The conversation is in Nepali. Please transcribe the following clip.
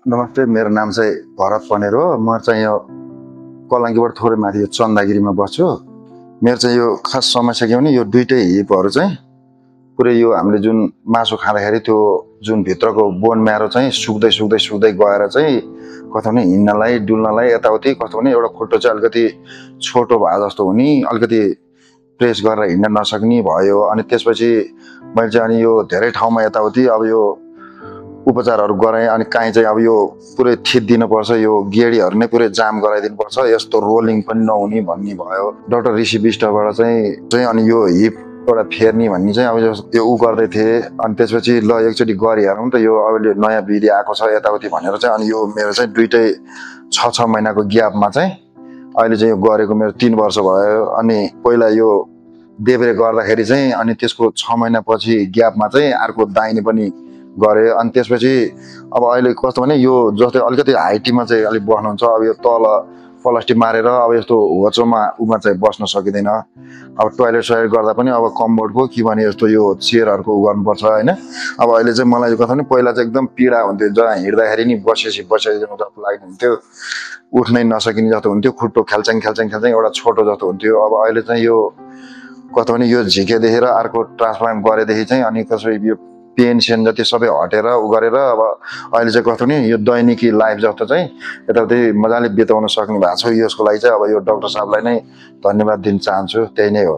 नमस्ते, मेरो नाम चाहिँ भरत पनेर हो। म चाहिँ यो कलङ्कीबाट थोरै माथि यो चन्दागिरीमा बस्छु। मेरो चाहिँ यो खास समस्या के भने यो दुईटै हिपहरू चाहिँ पुरै यो हामीले जुन मासु खाँदाखेरि त्यो जुन भित्रको बोन म्यारो चाहिँ सुक्दै सुक्दै सुक्दै गएर चाहिँ कस्तो भने हिँड्नलाई डुल्नलाई यताउति कस्तो भने एउटा खुट्टो चाहिँ अलिकति छोटो भए जस्तो हुने, अलिकति प्रेस गरेर हिँड्न नसक्ने भयो। अनि त्यसपछि मैले चाहिँ अनि यो धेरै ठाउँमा यताउति अब यो उपचारहरू गराएँ। अनि काहीँ चाहिँ अब यो पुरै थिचिदिनुपर्छ, यो गेडीहरू नै पुरै जाम गराइदिनुपर्छ, यस्तो रोलिङ पनि नहुने भन्ने भयो डाक्टर ऋषि विष्टबाट चाहिँ। अनि यो हिप एउटा फेर्ने भन्ने चाहिँ अब यो ऊ गर्दै थिएँ। अनि त्यसपछि ल एकचोटि गरिहेरौँ त, यो अहिले नयाँ विधि आएको छ यताउति भनेर चाहिँ अनि यो मेरो चाहिँ दुईटै 6 महिनाको ग्यापमा चाहिँ अहिले चाहिँ यो गरेको मेरो 3 वर्ष भयो। अनि पहिला यो देब्रे गर्दाखेरि चाहिँ अनि त्यसको 6 महिनापछि ग्यापमा चाहिँ अर्को दाहिने पनि गरे। अनि त्यसपछि अब अहिले कस्तो भने यो जस्तै अलिकति हाइटीमा चाहिँ अलिक बस्नुहुन्छ, अब यो तल प्लास्टिक मारेर अब यस्तो होचोमा उमा चाहिँ बस्न सकिँदैन। अब टोइलेट सोइलेट गर्दा पनि अब कम्बोर्डको कि भने यस्तो यो चेयरहरूको उ गर्नुपर्छ होइन। अब अहिले चाहिँ मलाई कस्तो भने पहिला चाहिँ एकदम पीडा हुन्थ्यो, जहाँ हिँड्दाखेरि नि बसेपछि जस्तो लाग्ने हुन्थ्यो, उठ्नै नसकिने जस्तो हुन्थ्यो, खुट्टो ख्याल्च्याङ ख्याल्च्याङ ख्याल्च्याङ एउटा छोटो जस्तो हुन्थ्यो। अब अहिले चाहिँ यो कस्तो भने यो झिकेदेखि र अर्को ट्रान्सप्लान्ट गरेदेखि चाहिँ अनि कसै यो पेन सेन जति सबै हटेर उ गरेर अब अहिले चाहिँ कस्तो नि यो दैनिकी लाइफ जस्तो चाहिँ यताउति मजाले बिताउन सक्नु भएको छ। यसको लागि चाहिँ अब यो डाक्टर साहबलाई नै धन्यवाद दिन चाहन्छु। त्यही नै हो।